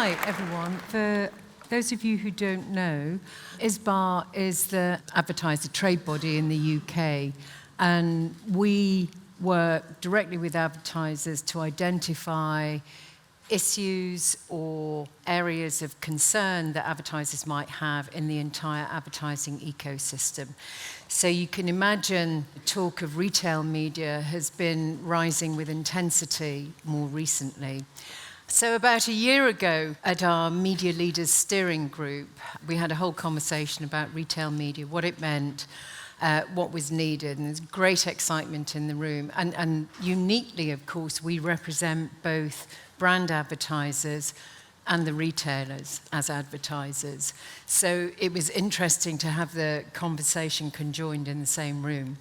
Hi, everyone. For those of you who don't know, ISBA is the advertiser trade body in the UK, and we work directly with advertisers to identify issues or areas of concern that advertisers might have in the entire advertising ecosystem. So you can imagine the talk of retail media has been rising with intensity more recently. So about a year ago at our Media Leaders Steering Group, we had a whole conversation about retail media, what it meant, what was needed, and there's great excitement in the room. And uniquely, of course, we represent both brand advertisers and the retailers as advertisers. So it was interesting to have the conversation conjoined in the same room.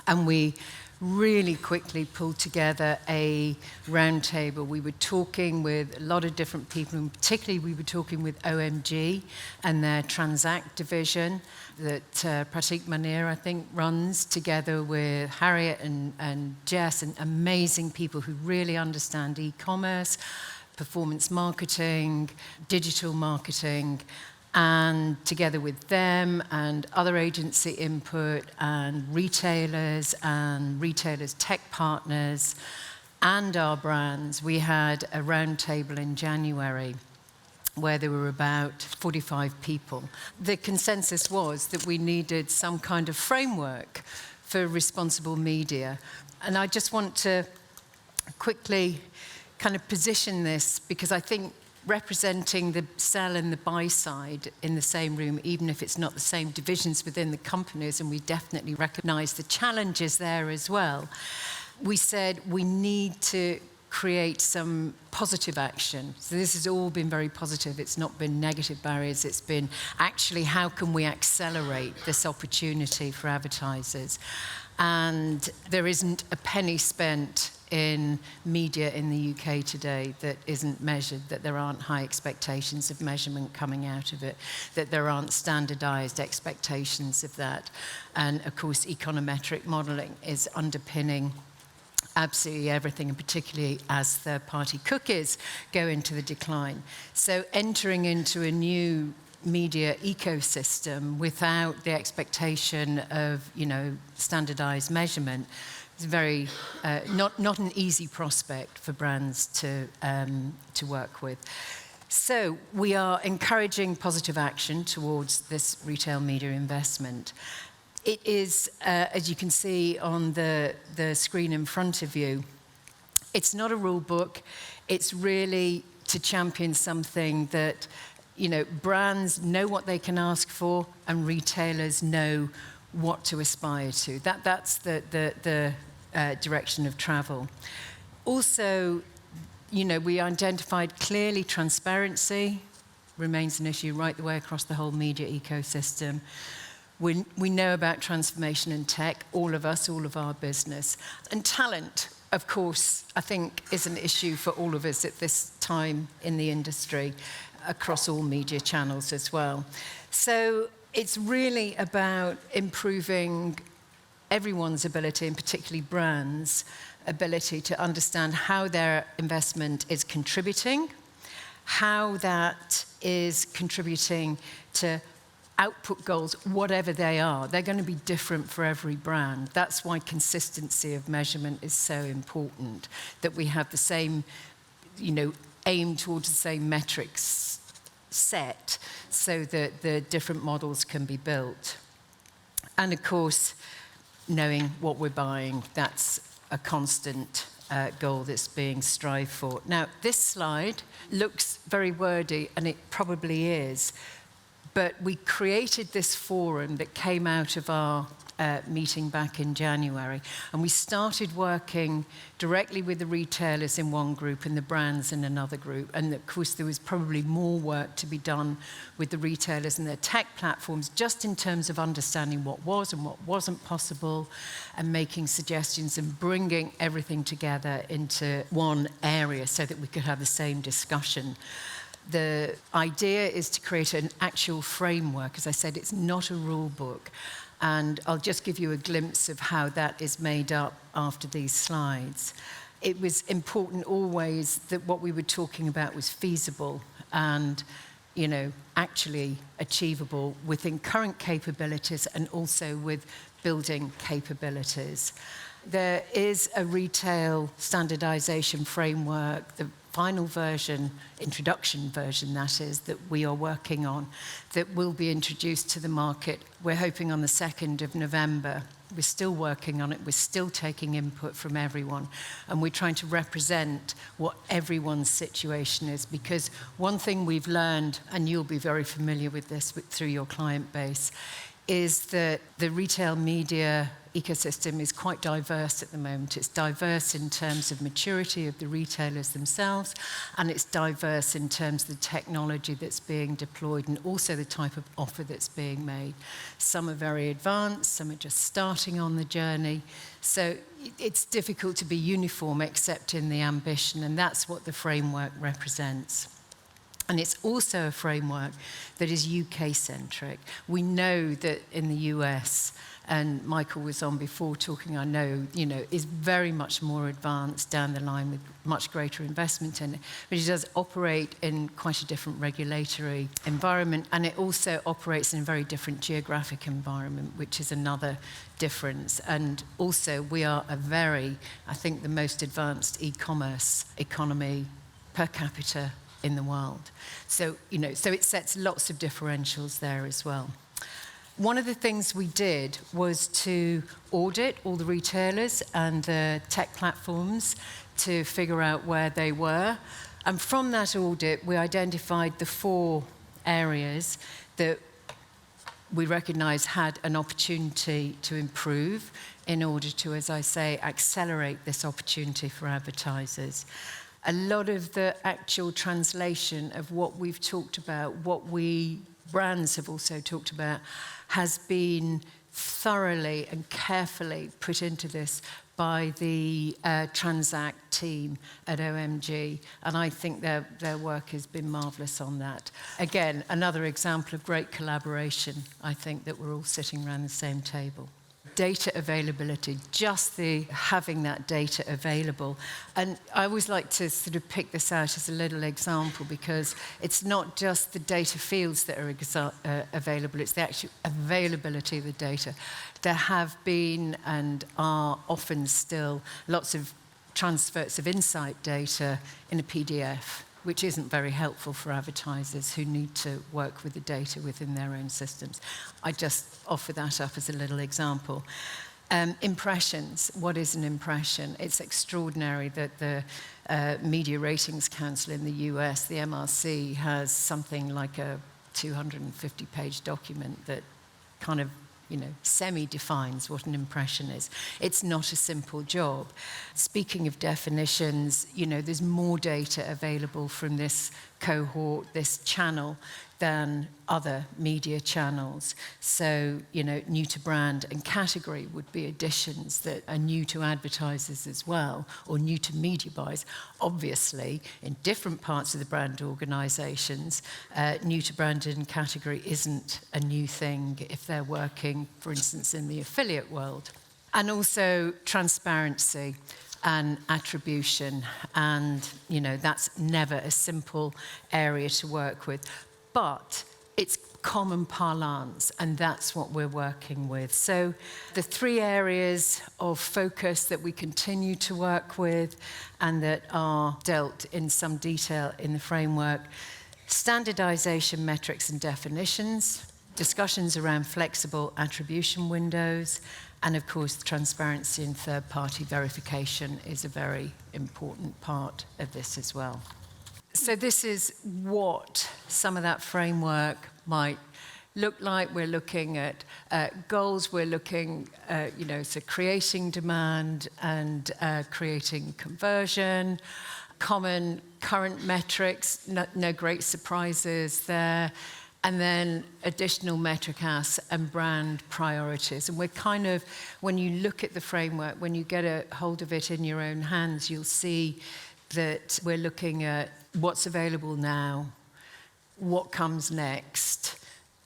And we really quickly pulled together a roundtable. We were talking with a lot of different people, and particularly we were talking with OMG and their Transact division that Pratik Manir, I think, runs together with Harriet and Jess, and amazing people who really understand e-commerce, performance marketing, digital marketing, and together with them and other agency input and retailers tech partners and our brands, we had a roundtable in January where there were about 45 people. The consensus was that we needed some kind of framework for responsible media. And I just want to quickly kind of position this, because I think representing the sell and the buy side in the same room, even if it's not the same divisions within the companies, and we definitely recognize the challenges there as well, we said we need to create some positive action. So this has all been very positive. It's not been negative barriers. It's been actually how can we accelerate this opportunity for advertisers? And there isn't a penny spent in media in the UK today that isn't measured, that there aren't high expectations of measurement coming out of it, that there aren't standardized expectations of that. And of course, econometric modeling is underpinning absolutely everything, and particularly as third-party cookies go into the decline. So entering into a new media ecosystem without the expectation of, standardized measurement is very not an easy prospect for brands to work with. So we are encouraging positive action towards this retail media investment. It is, as you can see on the screen in front of you, it's not a rule book. It's really to champion something that, brands know what they can ask for and retailers know what to aspire to. That's the direction of travel. Also, we identified clearly transparency remains an issue right the way across the whole media ecosystem. We know about transformation in tech, all of us, all of our business. And talent, of course, I think is an issue for all of us at this time in the industry, across all media channels as well. So it's really about improving everyone's ability, and particularly brands' ability to understand how their investment is contributing, how that is contributing to output goals, whatever they are. They're going to be different for every brand. That's why consistency of measurement is so important, that we have the same, aim towards the same metrics set so that the different models can be built. And of course, knowing what we're buying, that's a constant goal that's being strived for. Now, this slide looks very wordy, and it probably is, but we created this forum that came out of our meeting back in January, and we started working directly with the retailers in one group and the brands in another group. And of course, there was probably more work to be done with the retailers and their tech platforms, just in terms of understanding what was and what wasn't possible, and making suggestions and bringing everything together into one area so that we could have the same discussion. The idea is to create an actual framework. As I said, it's not a rule book. And I'll just give you a glimpse of how that is made up after these slides. it was important always that what we were talking about was feasible and, actually achievable within current capabilities and also with building capabilities. There is a retail standardization framework, the final version, introduction version that is, that we are working on, that will be introduced to the market. We're hoping on the 2nd of November. We're still working on it. We're still taking input from everyone. And we're trying to represent what everyone's situation is. Because one thing we've learned, and you'll be very familiar with this through your client base, is that the retail media ecosystem is quite diverse at the moment. It's diverse in terms of maturity of the retailers themselves, and it's diverse in terms of the technology that's being deployed and also the type of offer that's being made. Some are very advanced, some are just starting on the journey. So it's difficult to be uniform except in the ambition, and that's what the framework represents. And it's also a framework that is UK-centric. We know that in the US, and Michael was on before talking, I know, is very much more advanced down the line with much greater investment in it. But it does operate in quite a different regulatory environment, and it also operates in a very different geographic environment, which is another difference. And also, we are I think, the most advanced e-commerce economy per capita in the world. So it sets lots of differentials there as well. One of the things we did was to audit all the retailers and the tech platforms to figure out where they were. And from that audit, we identified the 4 areas that we recognised had an opportunity to improve in order to, as I say, accelerate this opportunity for advertisers. A lot of the actual translation of what we've talked about, what brands have also talked about, has been thoroughly and carefully put into this by the Transact team at OMG, and I think their work has been marvellous on that. Again, another example of great collaboration, I think, that we're all sitting around the same table. Data availability, just having that data available. And I always like to sort of pick this out as a little example, because it's not just the data fields that are available, it's the actual availability of the data. There have been and are often still lots of transfers of insight data in a PDF, which isn't very helpful for advertisers who need to work with the data within their own systems. I just offer that up as a little example. Impressions. What is an impression? It's extraordinary that the Media Ratings Council in the US, the MRC, has something like a 250-page document that kind of semi-defines what an impression is. It's not a simple job. Speaking of definitions, there's more data available from this cohort, this channel, than other media channels. So, new to brand and category would be additions that are new to advertisers as well, or new to media buys. Obviously, in different parts of the brand organisations, new to brand and category isn't a new thing if they're working, for instance, in the affiliate world. And also transparency and attribution. And, that's never a simple area to work with. But it's common parlance, and that's what we're working with. So the 3 areas of focus that we continue to work with and that are dealt in some detail in the framework: standardization, metrics and definitions, discussions around flexible attribution windows, and of course transparency and third-party verification is a very important part of this as well. So this is what some of that framework might look like. We're looking at goals. We're looking, so creating demand and creating conversion, common current metrics, no great surprises there, and then additional metric asks and brand priorities. And we're kind of, when you look at the framework, when you get a hold of it in your own hands, you'll see that we're looking at what's available now, what comes next,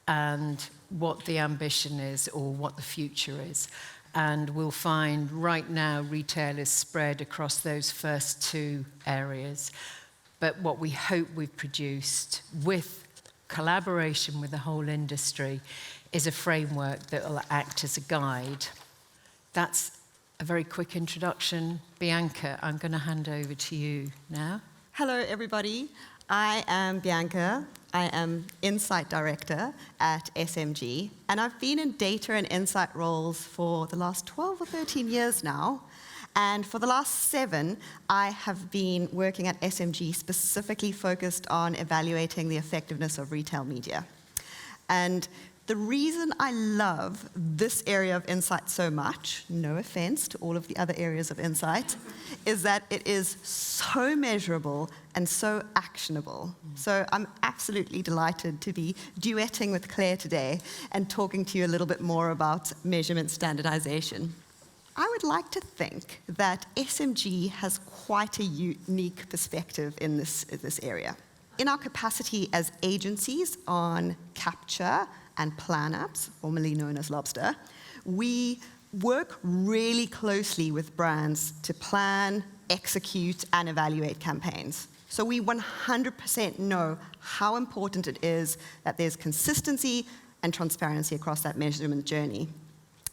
and what the ambition is or what the future is. and we'll find right now retailers spread across those first two areas. But what we hope we've produced with collaboration with the whole industry is a framework that will act as a guide. That's a very quick introduction. Bianca, I'm going to hand over to you now. Hello, everybody. I am Bianca. I am Insight Director at SMG, and I've been in data and insight roles for the last 12 or 13 years now. And for the last 7, I have been working at SMG specifically focused on evaluating the effectiveness of retail media. And the reason I love this area of insight so much, no offense to all of the other areas of insight, is that it is so measurable and so actionable. So I'm absolutely delighted to be duetting with Claire today and talking to you a little bit more about measurement standardization. I would like to think that SMG has quite a unique perspective in this area. In our capacity as agencies on Capture and PlanApps, formerly known as Lobster, we work really closely with brands to plan, execute, and evaluate campaigns. So we 100% know how important it is that there's consistency and transparency across that measurement journey.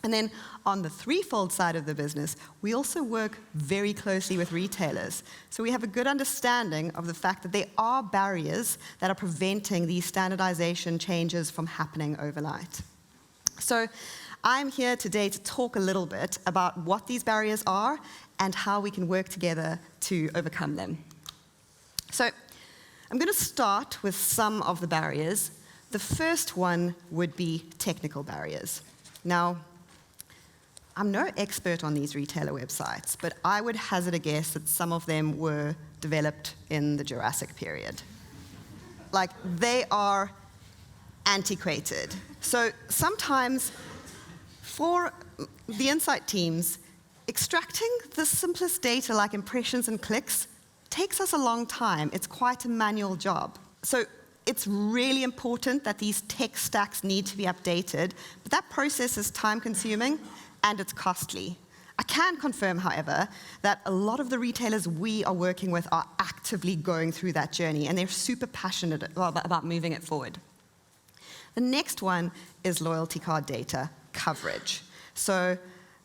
And then on the threefold side of the business, we also work very closely with retailers. So we have a good understanding of the fact that there are barriers that are preventing these standardization changes from happening overnight. So I'm here today to talk a little bit about what these barriers are and how we can work together to overcome them. So I'm going to start with some of the barriers. The first one would be technical barriers. Now, I'm no expert on these retailer websites, but I would hazard a guess that some of them were developed in the Jurassic period. Like, they are antiquated. So sometimes, for the insight teams, extracting the simplest data like impressions and clicks takes us a long time. It's quite a manual job. So it's really important that these tech stacks need to be updated, but that process is time-consuming and it's costly. I can confirm, however, that a lot of the retailers we are working with are actively going through that journey, and they're super passionate about moving it forward. The next one is loyalty card data coverage. So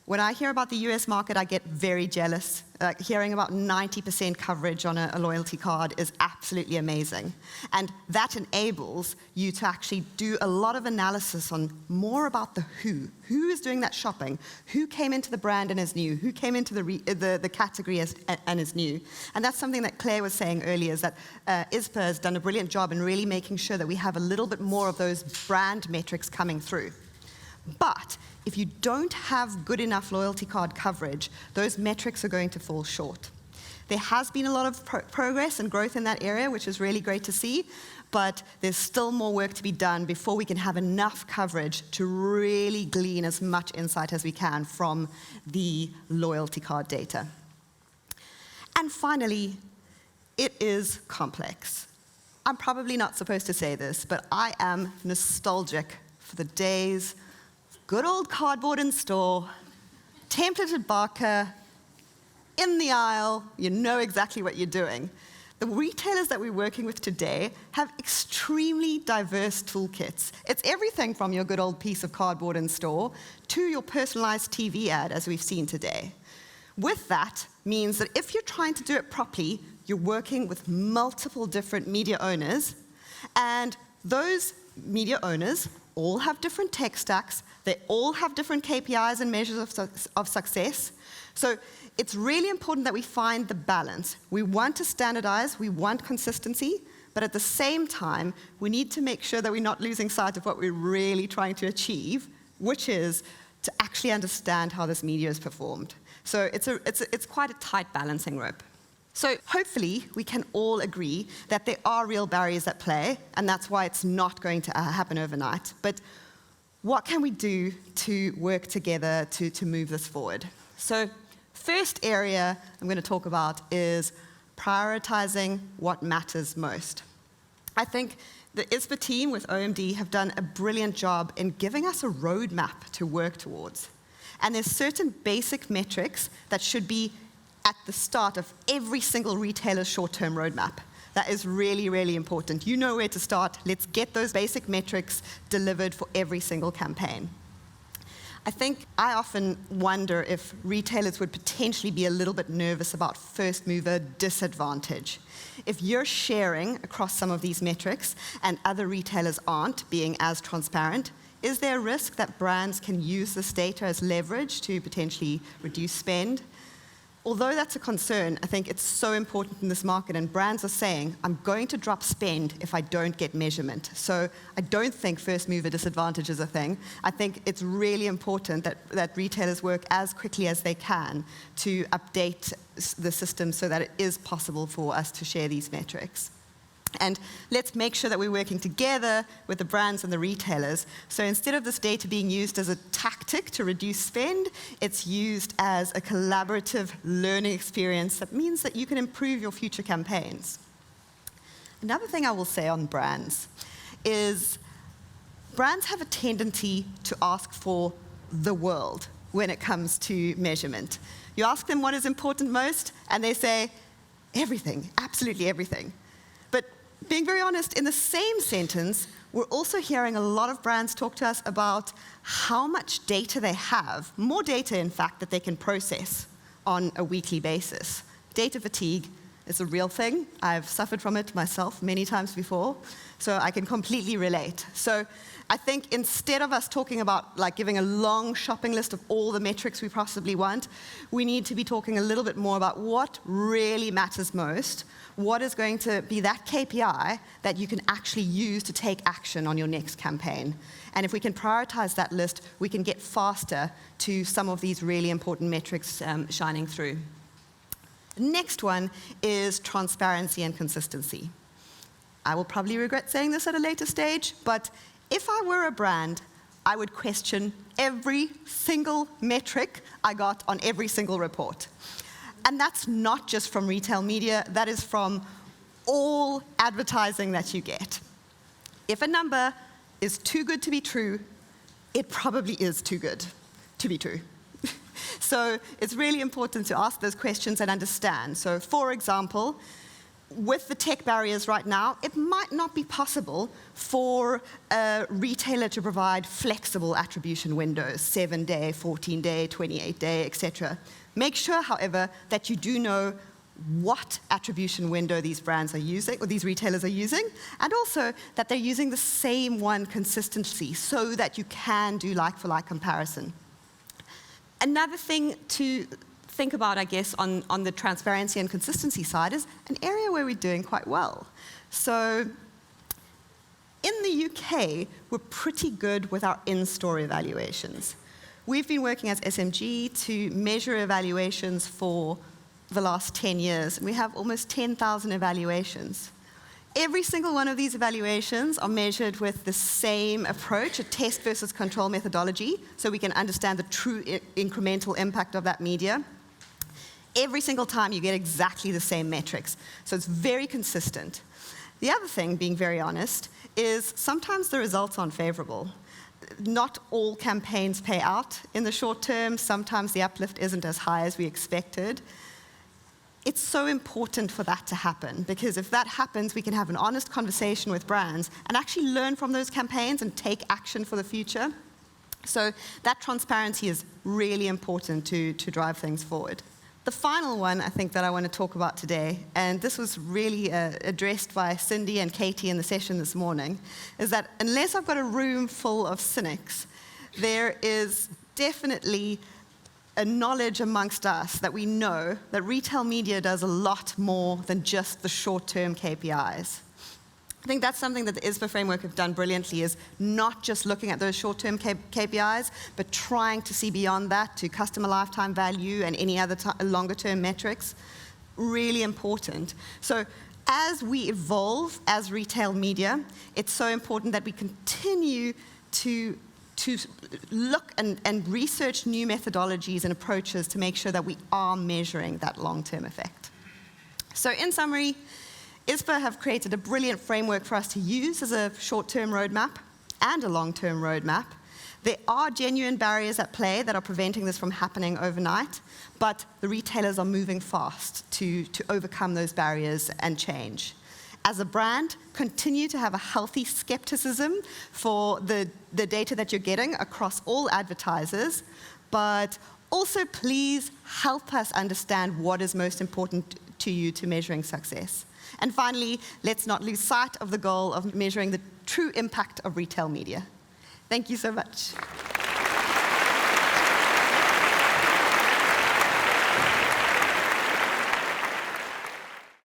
when I hear about the US market, I get very jealous. Hearing about 90% coverage on a loyalty card is absolutely amazing. And that enables you to actually do a lot of analysis on more about the who. Who is doing that shopping? Who came into the brand and is new? Who came into the category and is new? And that's something that Claire was saying earlier, is that ISPA has done a brilliant job in really making sure that we have a little bit more of those brand metrics coming through. But if you don't have good enough loyalty card coverage, those metrics are going to fall short. There has been a lot of progress and growth in that area, which is really great to see, but there's still more work to be done before we can have enough coverage to really glean as much insight as we can from the loyalty card data. And finally, it is complex. I'm probably not supposed to say this, but I am nostalgic for the days good old cardboard in store, templated barcode, in the aisle, you know exactly what you're doing. The retailers that we're working with today have extremely diverse toolkits. It's everything from your good old piece of cardboard in store to your personalized TV ad, as we've seen today. With that means that if you're trying to do it properly, you're working with multiple different media owners, and those media owners all have different tech stacks, they all have different KPIs and measures of success. So it's really important that we find the balance. We want to standardize, we want consistency, but at the same time, we need to make sure that we're not losing sight of what we're really trying to achieve, which is to actually understand how this media is performed. So it's quite a tight balancing rope. So hopefully, we can all agree that there are real barriers at play, and that's why it's not going to happen overnight. But what can we do to work together to move this forward? So first area I'm going to talk about is prioritizing what matters most. I think the ISPA team with OMD have done a brilliant job in giving us a roadmap to work towards. And there's certain basic metrics that should be at the start of every single retailer's short-term roadmap. That is really, really important. You know where to start. Let's get those basic metrics delivered for every single campaign. I often wonder if retailers would potentially be a little bit nervous about first mover disadvantage. If you're sharing across some of these metrics and other retailers aren't being as transparent, is there a risk that brands can use this data as leverage to potentially reduce spend? Although that's a concern, I think it's so important in this market, and brands are saying, I'm going to drop spend if I don't get measurement. So I don't think first mover disadvantage is a thing. I think it's really important that retailers work as quickly as they can to update the system so that it is possible for us to share these metrics. And let's make sure that we're working together with the brands and the retailers. So instead of this data being used as a tactic to reduce spend, it's used as a collaborative learning experience that means that you can improve your future campaigns. Another thing I will say on brands is brands have a tendency to ask for the world when it comes to measurement. You ask them what is important most, and they say everything, absolutely everything. But being very honest, in the same sentence, we're also hearing a lot of brands talk to us about how much data they have, more data, in fact, that they can process on a weekly basis. Data fatigue is a real thing. I've suffered from it myself many times before, so I can completely relate. So I think instead of us talking about giving a long shopping list of all the metrics we possibly want, we need to be talking a little bit more about what really matters most, what is going to be that KPI that you can actually use to take action on your next campaign. And if we can prioritize that list, we can get faster to some of these really important metrics shining through. The next one is transparency and consistency. I will probably regret saying this at a later stage, but if I were a brand, I would question every single metric I got on every single report. And that's not just from retail media, that is from all advertising that you get. If a number is too good to be true, it probably is too good to be true. So it's really important to ask those questions and understand. So for example, with the tech barriers right now, it might not be possible for a retailer to provide flexible attribution windows, 7-day, 14-day, 28-day, etc. Make sure, however, that you do know what attribution window these brands are using, or these retailers are using, and also that they're using the same one consistently so that you can do like-for-like comparison. Another thing to think about, I guess, on the transparency and consistency side is an area where we're doing quite well. So in the UK, we're pretty good with our in-store evaluations. We've been working as SMG to measure evaluations for the last 10 years, and we have almost 10,000 evaluations. Every single one of these evaluations are measured with the same approach, a test versus control methodology, so we can understand the true incremental impact of that media. Every single time you get exactly the same metrics, so it's very consistent. The other thing, being very honest, is sometimes the results aren't favorable. Not all campaigns pay out in the short term. Sometimes the uplift isn't as high as we expected. It's so important for that to happen, because if that happens, we can have an honest conversation with brands and actually learn from those campaigns and take action for the future. So that transparency is really important to drive things forward. The final one, I think, that I want to talk about today, and this was really addressed by Cindy and Katie in the session this morning, is that unless I've got a room full of cynics, there is definitely a knowledge amongst us that we know that retail media does a lot more than just the short-term KPIs. I think that's something that the ISPA framework have done brilliantly, is not just looking at those short-term KPIs, but trying to see beyond that to customer lifetime value and any other longer-term metrics. Really important. So as we evolve as retail media, it's so important that we continue to look and research new methodologies and approaches to make sure that we are measuring that long-term effect. So in summary, ISPA have created a brilliant framework for us to use as a short-term roadmap and a long-term roadmap There are genuine barriers at play that are preventing this from happening overnight, but the retailers are moving fast to overcome those barriers and change. As a brand, continue to have a healthy skepticism for the data that you're getting across all advertisers, but also please help us understand what is most important to you to measuring success. And finally, let's not lose sight of the goal of measuring the true impact of retail media. Thank you so much.